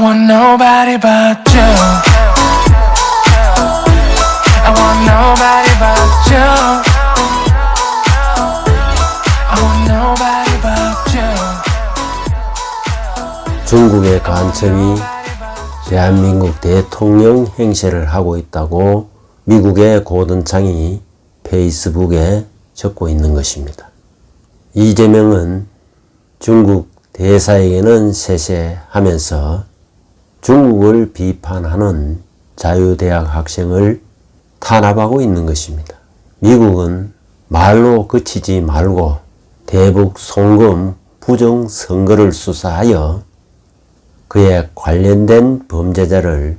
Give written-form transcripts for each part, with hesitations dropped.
want nobody but you. I want nobody but you. I want nobody but you. 중국의 간첩이 대한민국 대통령 행세를 하고 있다고 미국의 고든창이 페이스북에 적고 있는 것입니다. 이재명은 중국 대사에게는 세세하면서 중국을 비판하는 자유대학 학생을 탄압하고 있는 것입니다. 미국은 말로 그치지 말고 대북 송금 부정선거를 수사하여 그에 관련된 범죄자를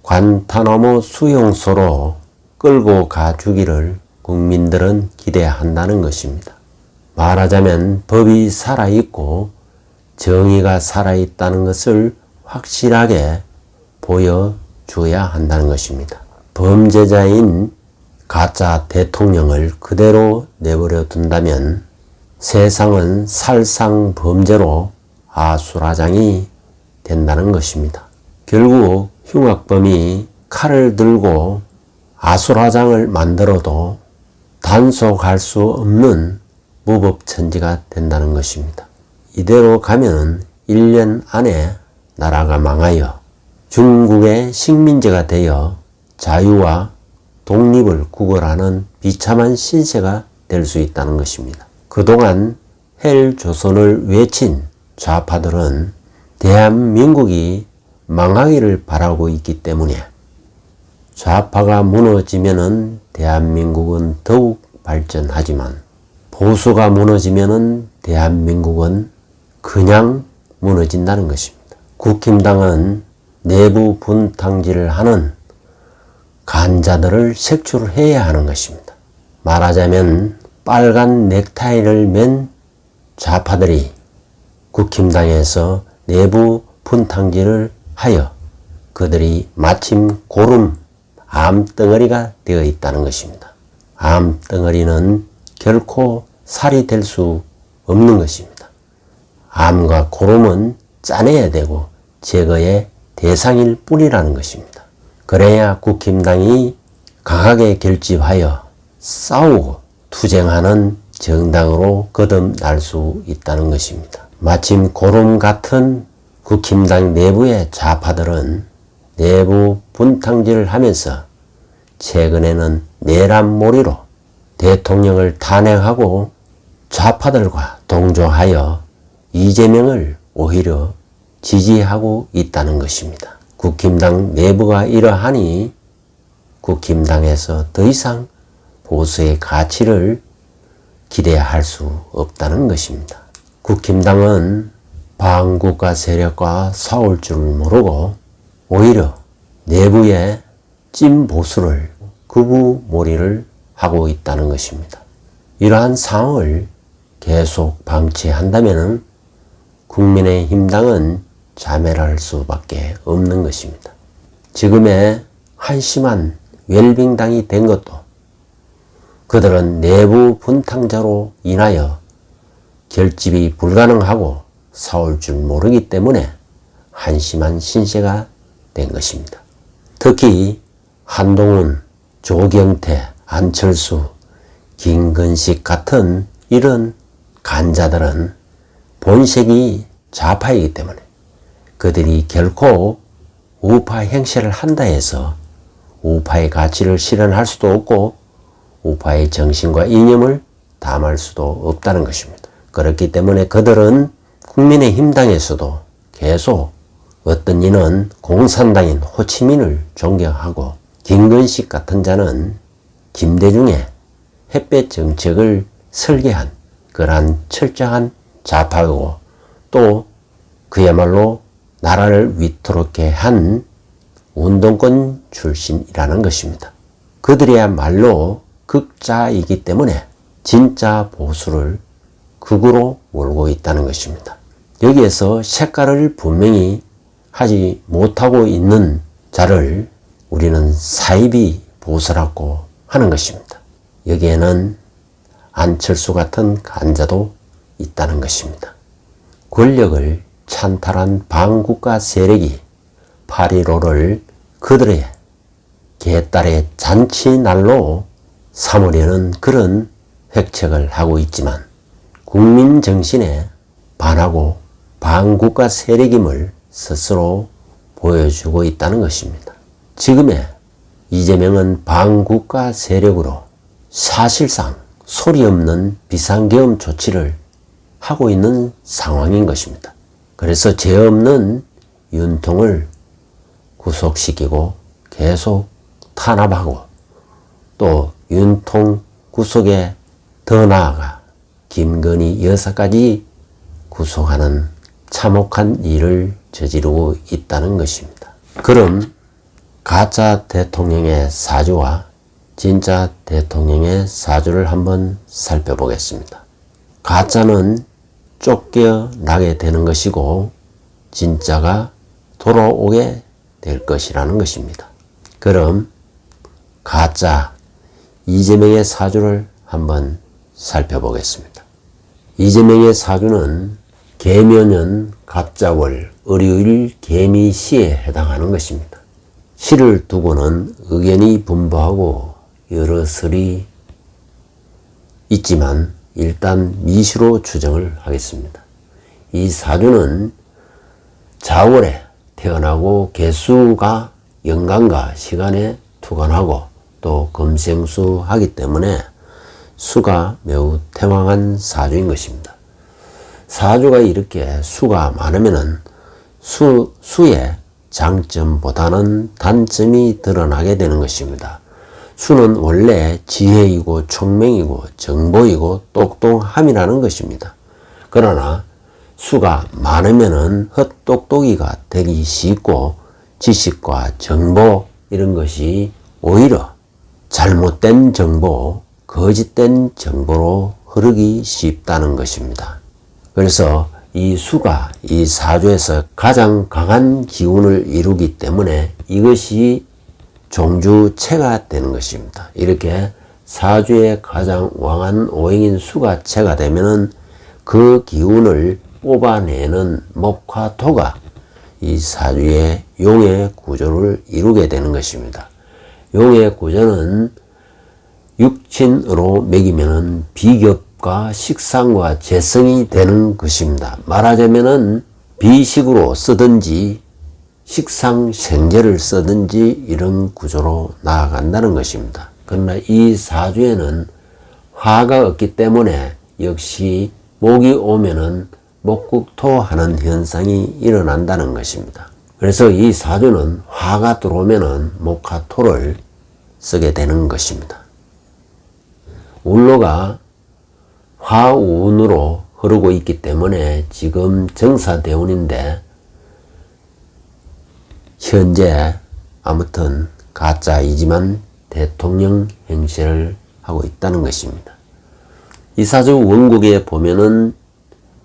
관타나모 수용소로 끌고 가주기를 국민들은 기대한다는 것입니다. 말하자면 법이 살아있고 정의가 살아있다는 것을 확실하게 보여줘야 한다는 것입니다. 범죄자인 가짜 대통령을 그대로 내버려 둔다면 세상은 살상범죄로 아수라장이 된다는 것입니다. 결국 흉악범이 칼을 들고 아수라장을 만들어도 단속할 수 없는 무법천지가 된다는 것입니다. 이대로 가면 1년 안에 나라가 망하여 중국의 식민지가 되어 자유와 독립을 구걸하는 비참한 신세가 될 수 있다는 것입니다. 그동안 헬조선을 외친 좌파들은 대한민국이 망하기를 바라고 있기 때문에 좌파가 무너지면은 대한민국은 더욱 발전하지만 보수가 무너지면은 대한민국은 그냥 무너진다는 것입니다. 국힘당은 내부 분탕질을 하는 간자들을 색출해야 하는 것입니다. 말하자면 빨간 넥타이를 맨 좌파들이 국힘당에서 내부 분탕질을 하여 그들이 마침 고름 암덩어리가 되어 있다는 것입니다. 암덩어리는 결코 살이 될 수 없는 것입니다. 암과 고름은 짜내야 되고 제거의 대상일 뿐이라는 것입니다. 그래야 국힘당이 강하게 결집하여 싸우고 투쟁하는 정당으로 거듭날 수 있다는 것입니다. 마침 고름 같은 국힘당 내부의 좌파들은 내부 분탕질을 하면서 최근에는 내란몰이로 대통령을 탄핵하고 좌파들과 동조하여 이재명을 오히려 지지하고 있다는 것입니다. 국힘당 내부가 이러하니 국힘당에서 더 이상 보수의 가치를 기대할 수 없다는 것입니다. 국힘당은 반국가 세력과 싸울 줄 모르고 오히려 내부의 찐 보수를 극우몰이를 하고 있다는 것입니다. 이러한 상황을 계속 방치한다면 국민의힘당은 자멸할 수밖에 없는 것입니다. 지금의 한심한 웰빙당이 된 것도 그들은 내부 분탕자로 인하여 결집이 불가능하고 싸울 줄 모르기 때문에 한심한 신세가 된 것입니다. 특히 한동훈, 조경태, 안철수, 김근식 같은 이런 간자들은 본색이 좌파이기 때문에 그들이 결코 우파 행세를 한다 해서 우파의 가치를 실현할 수도 없고 우파의 정신과 이념을 담을 수도 없다는 것입니다. 그렇기 때문에 그들은 국민의힘당에서도 계속 어떤 이는 공산당인 호치민을 존경하고 김근식 같은 자는 김대중의 햇볕 정책을 설계한 그러한 철저한 좌파이고 또 그야말로 나라를 위태롭게 한 운동권 출신이라는 것입니다. 그들이야말로 극자이기 때문에 진짜 보수를 극으로 몰고 있다는 것입니다. 여기에서 색깔을 분명히 하지 못하고 있는 자를 우리는 사이비 보수라고 하는 것입니다. 여기에는 안철수 같은 간자도 있다는 것입니다. 권력을 찬탈한 반국가 세력이 8.15를 그들의 개딸의 잔치날로 삼으려는 그런 획책을 하고 있지만 국민 정신에 반하고 반국가 세력임을 스스로 보여주고 있다는 것입니다. 지금의 이재명은 반국가 세력으로 사실상 소리 없는 비상계엄 조치를 하고 있는 상황인 것입니다. 그래서 죄 없는 윤통을 구속시키고 계속 탄압하고 또 윤통 구속에 더 나아가 김건희 여사까지 구속하는 참혹한 일을 저지르고 있다는 것입니다. 그럼 가짜 대통령의 사주와 진짜 대통령의 사주를 한번 살펴보겠습니다. 가짜는 쫓겨나게 되는 것이고 진짜가 돌아오게 될 것이라는 것입니다. 그럼 가짜 이재명의 사주를 한번 살펴보겠습니다. 이재명의 사주는 계묘년 갑자월 을요일 개미시에 해당하는 것입니다. 시를 두고는 의견이 분분하고 여러 설이 있지만 일단 미시로 추정을 하겠습니다. 이 사주는 자월에 태어나고 개수가 연간과 시간에 투관하고 또 금생수하기 때문에 수가 매우 태왕한 사주인 것입니다. 사주가 이렇게 수가 많으면은 수의 장점보다는 단점이 드러나게 되는 것입니다. 수는 원래 지혜이고 총명이고 정보이고 똑똑함이라는 것입니다. 그러나 수가 많으면은 헛똑똑이가 되기 쉽고 지식과 정보 이런 것이 오히려 잘못된 정보, 거짓된 정보로 흐르기 쉽다는 것입니다. 그래서 이 수가 이 사주에서 가장 강한 기운을 이루기 때문에 이것이 종주체가 되는 것입니다. 이렇게 사주에 가장 왕한 오행인 수가 체가 되면은 그 기운을 뽑아내는 목화 토가 이 사주의 용의 구조를 이루게 되는 것입니다. 용의 구조는 육친으로 매기면은 비겁과 식상과 재성이 되는 것입니다. 말하자면은 비식으로 쓰든지 식상생재를 쓰든지 이런 구조로 나아간다는 것입니다. 그러나 이 사주에는 화가 없기 때문에 역시 목이 오면은 목국토하는 현상이 일어난다는 것입니다. 그래서 이 사주는 화가 들어오면은 목화토를 쓰게 되는 것입니다. 울로가 화운으로 흐르고 있기 때문에 지금 정사대운인데 현재 아무튼 가짜이지만 대통령 행세를 하고 있다는 것입니다. 이 사주 원국에 보면은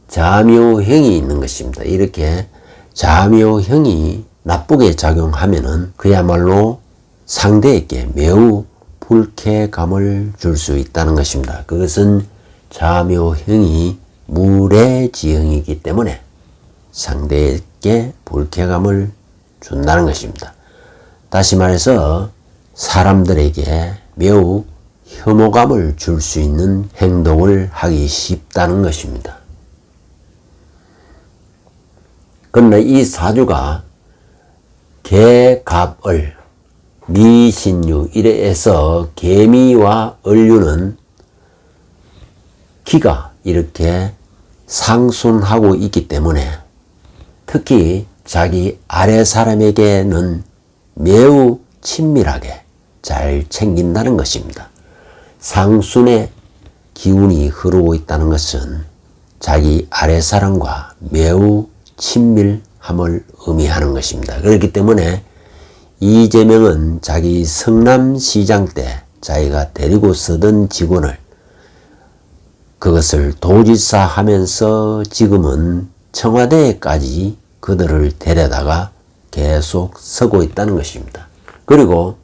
자묘형이 있는 것입니다. 이렇게 자묘형이 나쁘게 작용하면은 그야말로 상대에게 매우 불쾌감을 줄 수 있다는 것입니다. 그것은 자묘형이 물의 지형이기 때문에 상대에게 불쾌감을 준다는 것입니다. 다시 말해서 사람들에게 매우 혐오감을 줄 수 있는 행동을 하기 쉽다는 것입니다. 그러나 이 사주가 개갑을 미신유 이래에서 개미와 을류는 기가 이렇게 상순하고 있기 때문에 특히 자기 아래 사람에게는 매우 친밀하게 잘 챙긴다는 것입니다. 상순의 기운이 흐르고 있다는 것은 자기 아래 사람과 매우 친밀함을 의미하는 것입니다. 그렇기 때문에 이재명은 자기 성남시장 때 자기가 데리고 쓰던 직원을 그것을 도지사 하면서 지금은 청와대에까지 그들을 데려다가 계속 서고 있다는 것입니다. 그리고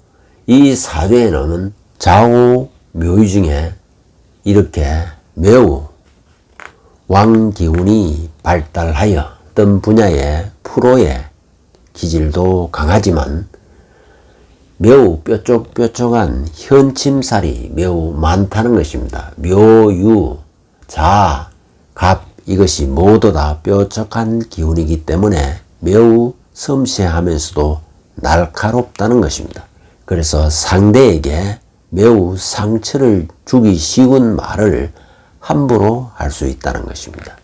이 사주에는 좌우 묘유 중에 이렇게 매우 왕기운이 발달하여 어떤 분야의 프로의 기질도 강하지만 매우 뾰족뾰족한 현침살이 매우 많다는 것입니다. 묘, 유, 자, 갑 이것이 모두 다 뾰족한 기운이기 때문에 매우 섬세하면서도 날카롭다는 것입니다. 그래서 상대에게 매우 상처를 주기 쉬운 말을 함부로 할 수 있다는 것입니다.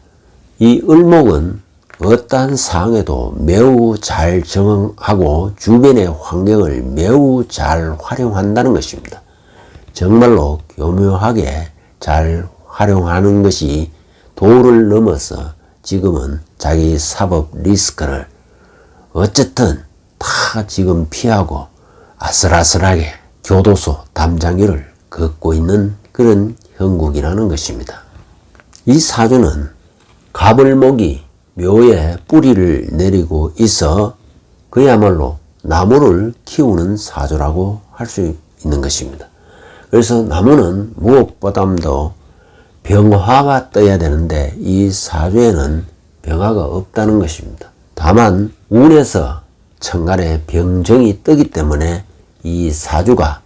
이 을목은 어떠한 상황에도 매우 잘 적응하고 주변의 환경을 매우 잘 활용한다는 것입니다. 정말로 교묘하게 잘 활용하는 것이 도를 넘어서 지금은 자기 사법 리스크를 어쨌든 다 지금 피하고 아슬아슬하게 교도소 담장길을 걷고 있는 그런 형국이라는 것입니다. 이 사주는 갑을목이 묘에 뿌리를 내리고 있어 그야말로 나무를 키우는 사주라고 할 수 있는 것입니다. 그래서 나무는 무엇보다도 병화가 떠야 되는데 이 사주에는 병화가 없다는 것입니다. 다만 운에서 천간에 병정이 뜨기 때문에 이 사주가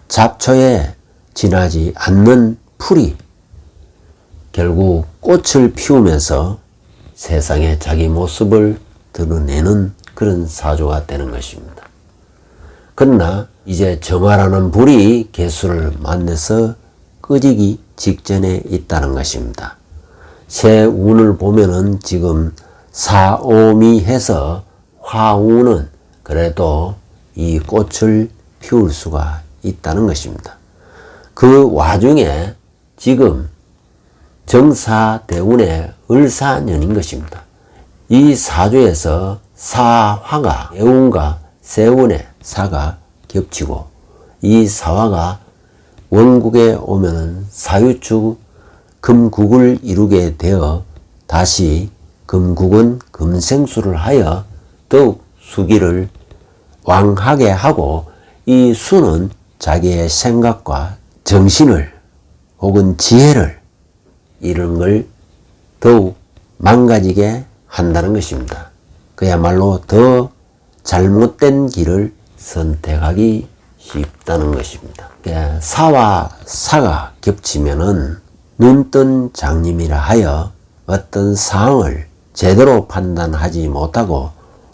잡초에 지나지 않는 풀이 결국 꽃을 피우면서 세상에 자기 모습을 드러내는 그런 사주가 되는 것입니다. 그러나 이제 정화라는 불이 개수를 만나서 꺼지기 직전에 있다는 것입니다. 새 운을 보면은 지금 사오미해서 화운은 그래도 이 꽃을 피울 수가 있다는 것입니다. 그 와중에 지금 정사대운의 을사년인 것입니다. 이 사주에서 사화가 애운과 세운의 사가 겹치고 이 사화가 원국에 오면은 사유축 금국을 이루게 되어 다시 금국은 금생수를 하여 더욱 수기를 왕하게 하고 이 수는 자기의 생각과 정신을 혹은 지혜를 이런 걸 더욱 망가지게 한다는 것입니다. 그야말로 더 잘못된 길을 선택하기 쉽다는 것입니다. 사와 사가 겹치면은 눈뜬 장님이라 하여 어떤 상황을 제대로 판단하지 못하고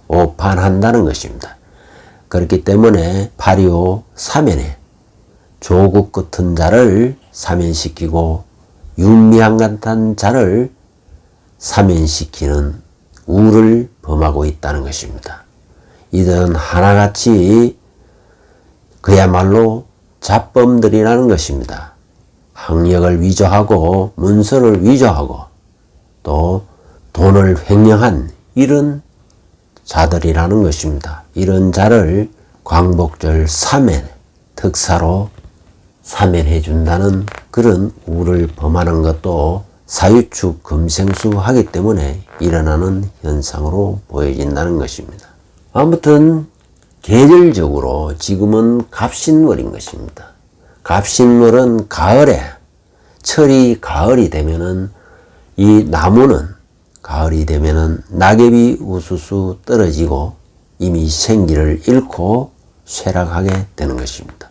오판한다는 것입니다. 그렇기 때문에 파리오 사면에 조국 같은 자를 사면시키고 윤미향 같은 자를 사면시키는 우를 범하고 있다는 것입니다. 이들은 하나같이 그야말로 잡범들이라는 것입니다. 학력을 위조하고 문서를 위조하고 또 돈을 횡령한 이런 자들이라는 것입니다. 이런 자를 광복절 사면 특사로 사면해 준다는 그런 우를 범하는 것도 사유축 금생수 하기 때문에 일어나는 현상으로 보여진다는 것입니다. 아무튼 계절적으로 지금은 갑신월인 것입니다. 갑신월은 가을에 철이 가을이 되면은 이 나무는 가을이 되면은 낙엽이 우수수 떨어지고 이미 생기를 잃고 쇠락하게 되는 것입니다.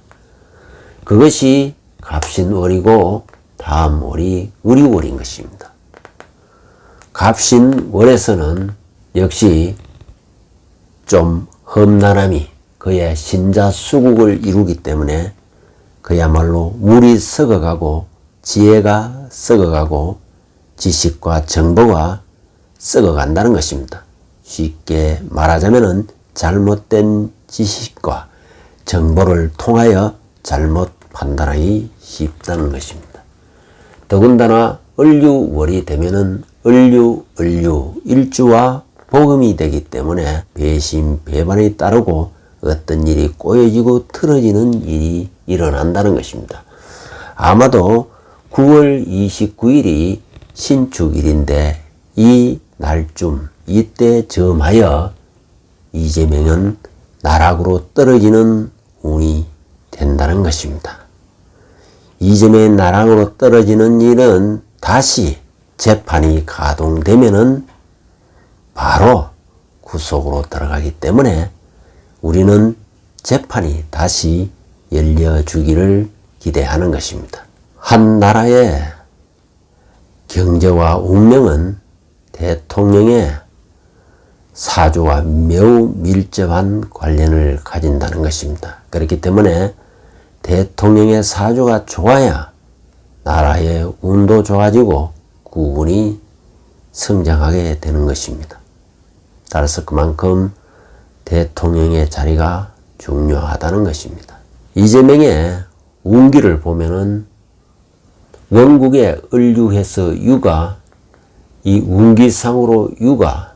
그것이 갑신월이고 다음 월이 을이월인 것입니다. 갑신월에서는 역시 좀 험난함이 그의 신자수국을 이루기 때문에 그야말로 물이 썩어가고 지혜가 썩어가고 지식과 정보가 썩어간다는 것입니다. 쉽게 말하자면 잘못된 지식과 정보를 통하여 잘못 판단하기 쉽다는 것입니다. 더군다나 을유월이 되면은 을유 일주와 복음이 되기 때문에 배신 배반이 따르고 어떤 일이 꼬여지고 틀어지는 일이 일어난다는 것입니다. 아마도 9월 29일이 신축일인데 이 날쯤 이때 점하여 이재명은 나락으로 떨어지는 운이 된다는 것입니다. 이재명의 나락으로 떨어지는 일은 다시 재판이 가동되면은 바로 구속으로 들어가기 때문에 우리는 재판이 다시 열려주기를 기대하는 것입니다. 한 나라의 경제와 운명은 대통령의 사주와 매우 밀접한 관련을 가진다는 것입니다. 그렇기 때문에 대통령의 사주가 좋아야 나라의 운도 좋아지고 국운이 성장하게 되는 것입니다. 따라서 그만큼 대통령의 자리가 중요하다는 것입니다. 이재명의 운기를 보면은 원국의 을유해서 유가, 이 운기상으로 유가,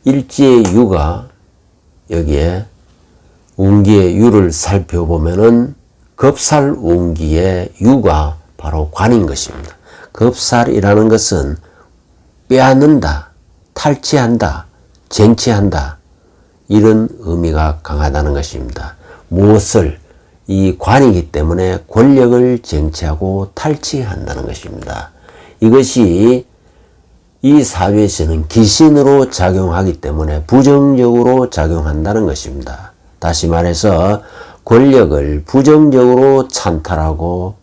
일지의 유가, 여기에 운기의 유를 살펴보면은 겁살 운기의 유가 바로 관인 것입니다. 겁살이라는 것은 빼앗는다, 탈취한다, 쟁취한다, 이런 의미가 강하다는 것입니다. 무엇을? 이 관이기 때문에 권력을 쟁취하고 탈취한다는 것입니다. 이것이 이 사주에서는 기신으로 작용하기 때문에 부정적으로 작용한다는 것입니다. 다시 말해서 권력을 부정적으로 찬탈하고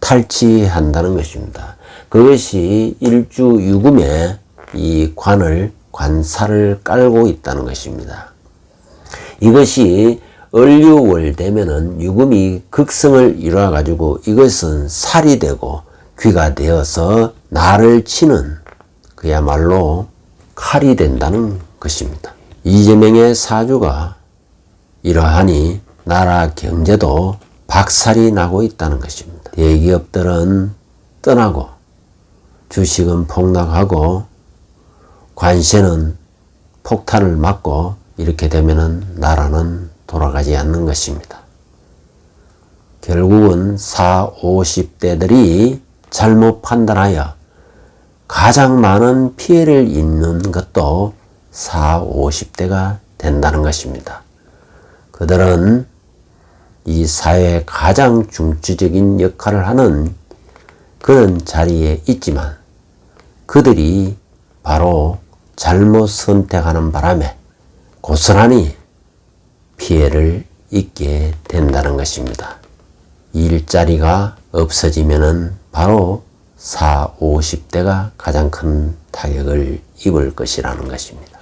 탈취한다는 것입니다. 그것이 일주유금에 이 관살을 깔고 있다는 것입니다. 이것이 을유월 되면은 유금이 극성을 이루어 가지고 이것은 살이 되고 귀가 되어서 나를 치는 그야말로 칼이 된다는 것입니다. 이재명의 사주가 이러하니 나라 경제도 박살이 나고 있다는 것입니다. 대기업들은 떠나고 주식은 폭락하고 관세는 폭탄을 맞고 이렇게 되면은 나라는 돌아가지 않는 것입니다. 결국은 40, 50대들이 잘못 판단하여 가장 많은 피해를 입는 것도 40, 50대가 된다는 것입니다. 그들은 이 사회의 가장 중추적인 역할을 하는 그런 자리에 있지만 그들이 바로 잘못 선택하는 바람에 고스란히 피해를 입게 된다는 것입니다. 일자리가 없어지면은 바로 40, 50대가 가장 큰 타격을 입을 것이라는 것입니다.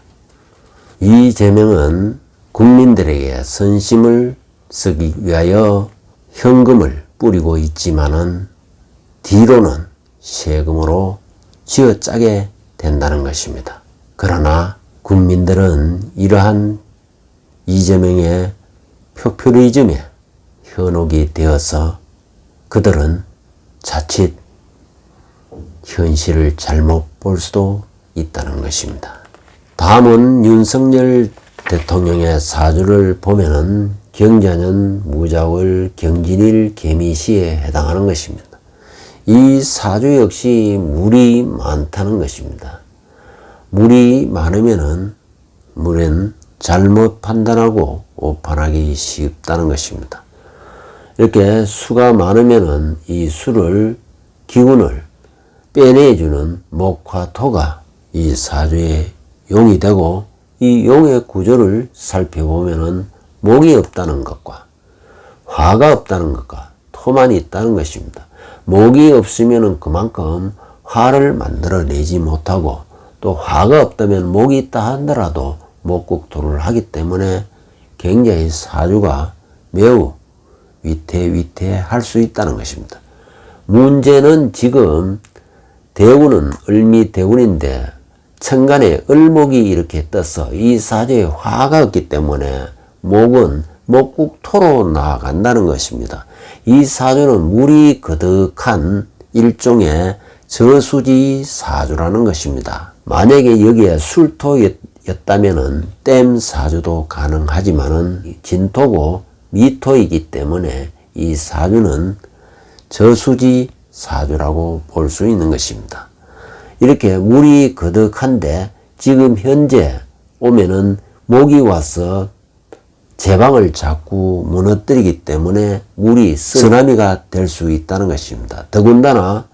이재명은 국민들에게 선심을 쓰기 위하여 현금을 뿌리고 있지만은 뒤로는 세금으로 쥐어짜게 된다는 것입니다. 그러나 국민들은 이러한 이재명의 포퓰리즘에 현혹이 되어서 그들은 자칫 현실을 잘못 볼 수도 있다는 것입니다. 다음은 윤석열 대통령의 사주를 보면은 경자년 무자월 경진일 개미시에 해당하는 것입니다. 이 사주 역시 물이 많다는 것입니다. 물이 많으면은 물은 잘못 판단하고 오판하기 쉽다는 것입니다. 이렇게 수가 많으면은 이 수를 기운을 빼내주는 목화 토가 이 사주의 용이 되고 이 용의 구조를 살펴보면은 목이 없다는 것과 화가 없다는 것과 토만 있다는 것입니다. 목이 없으면은 그만큼 화를 만들어내지 못하고 또 화가 없다면 목이 있다 하더라도 목국토를 하기 때문에 굉장히 사주가 매우 위태할 수 있다는 것입니다. 문제는 지금 대운은 을미대운인데 천간에 을목이 이렇게 떠서 이 사주에 화가 없기 때문에 목은 목국토로 나아간다는 것입니다. 이 사주는 물이 거득한 일종의 저수지 사주라는 것입니다. 만약에 여기에 술토였다면은 댐 사주도 가능하지만은 진토고 미토이기 때문에 이 사주는 저수지 사주라고 볼 수 있는 것입니다. 이렇게 물이 거득한데 지금 현재 오면은 목이 와서 제방을 자꾸 무너뜨리기 때문에 물이 쓰나미가 될 수 있다는 것입니다. 더군다나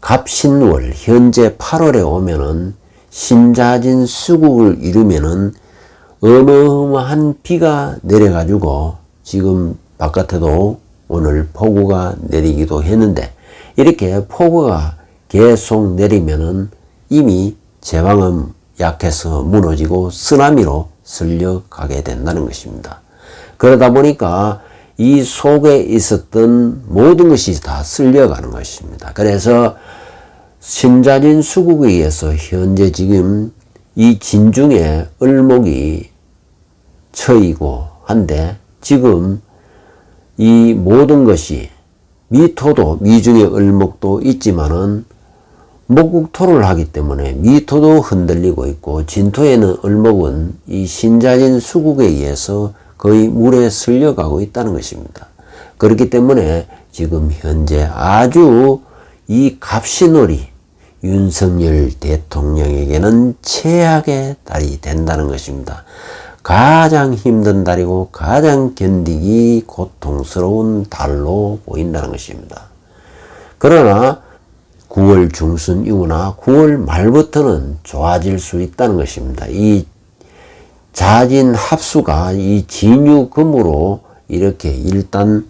갑신월 현재 8월에 오면은 신자진 수국을 이루면은 어마어마한 비가 내려가지고 지금 바깥에도 오늘 폭우가 내리기도 했는데 이렇게 폭우가 계속 내리면은 이미 제방은 약해서 무너지고 쓰나미로 쓸려가게 된다는 것입니다. 그러다 보니까 이 속에 있었던 모든 것이 다 쓸려가는 것입니다. 그래서 신자진 수국에 의해서 현재 지금 이 진중에 을목이 처이고 한데 지금 이 모든 것이 미토도 미중에 을목도 있지만은 목국토를 하기 때문에 미토도 흔들리고 있고 진토에는 을목은 이 신자진 수국에 의해서 거의 물에 쓸려가고 있다는 것입니다. 그렇기 때문에 지금 현재 아주 이 갑신월이 윤석열 대통령에게는 최악의 달이 된다는 것입니다. 가장 힘든 달이고 가장 견디기 고통스러운 달로 보인다는 것입니다. 그러나 9월 중순 이후나 9월 말부터는 좋아질 수 있다는 것입니다. 이 자진 합수가 이 진유금으로 이렇게 일단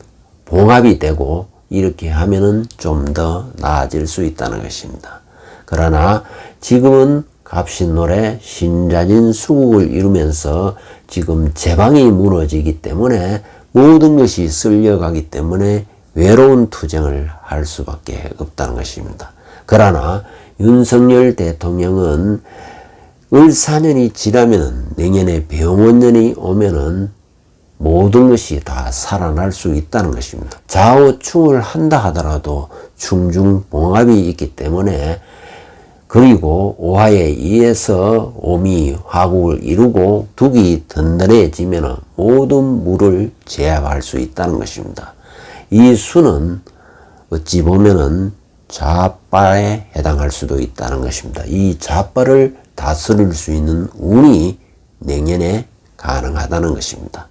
봉합이 되고 이렇게 하면은 좀 더 나아질 수 있다는 것입니다. 그러나 지금은 갑신월에 신자진 수국을 이루면서 지금 제방이 무너지기 때문에 모든 것이 쓸려가기 때문에 외로운 투쟁을 할 수밖에 없다는 것입니다. 그러나 윤석열 대통령은 을사년이 지나면 내년에 병원년이 오면은 모든 것이 다 살아날 수 있다는 것입니다. 좌우충을 한다 하더라도 충중봉합이 있기 때문에 그리고 오화에 의해서 오미 화국을 이루고 둑이 든든해지면 모든 물을 제압할 수 있다는 것입니다. 이 수는 어찌 보면은 좌빠에 해당할 수도 있다는 것입니다. 이 좌빠를 다스릴 수 있는 운이 내년에 가능하다는 것입니다.